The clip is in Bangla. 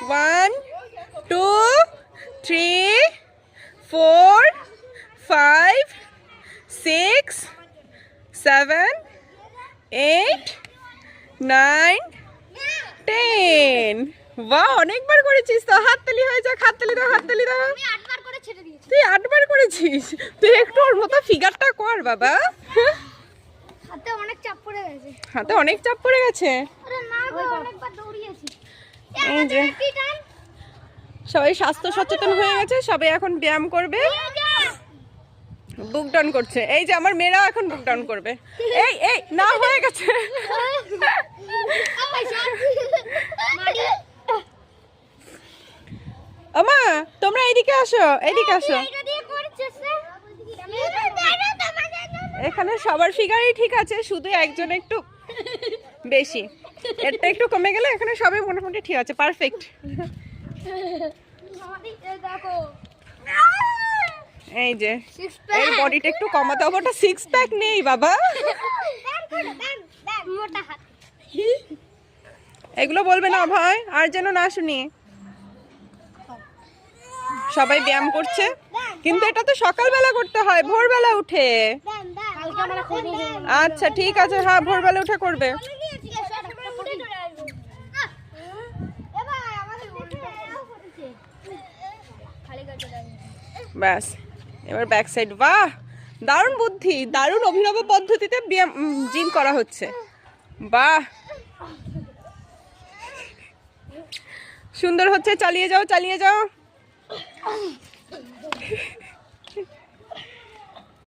1 2 3 4 5 6 7 8 9 10 বাহ, অনেকবার করেছিস তো। হাততালি হয়ে যাক, হাততালি দাও, হাততালি দাও। আমি 8 বার করে ছেড়ে দিয়েছি। তুই 8 বার করেছিস? তুই একটু ওর মতো ফিগারটা কর বাবা। হাতে অনেক চাপ পড়ে গেছে। হাতে অনেক চাপ পড়ে গেছে। আরে না গো, অনেকবার দৌড়িয়েছি। এই যে সবাই স্বাস্থ্য সচেতন হয়ে গেছে, সবাই এখন ব্যায়াম করবে, বুক ডাউন করছে। এই যে আমার মেয়েরা এখন বুক ডাউন করবে। এই এই না, হয়ে গেছে। আমা তোমরা এইদিকে আসো, এইদিকে আসো। এখানে সবার ফিগারই ঠিক আছে, শুধু একজন একটু বেশি, এটা একটু কমে গেলে এখানে সবাই মোটামুটি ঠিক আছে, পারফেক্ট। এই যে এই বডিটা একটু কমাতে হবে, ওটা 6 প্যাক নেই বাবা। এগুলো বলবে না ভাই, আর যেন না শুনি। সবাই ব্যায়াম করছে, কিন্তু এটা তো সকালবেলা করতে হয়, ভোরবেলা উঠে। আচ্ছা ঠিক আছে, হ্যাঁ ভোরবেলা উঠে করবে। ব্যাস, এবার ব্যাক সাইড। বাহ, দারুণ বুদ্ধি, দারুণ অভিনব পদ্ধতিতে ব্যায়াম জিম করা হচ্ছে। বাহ, সুন্দর হচ্ছে, চালিয়ে যাও, চালিয়ে যাও।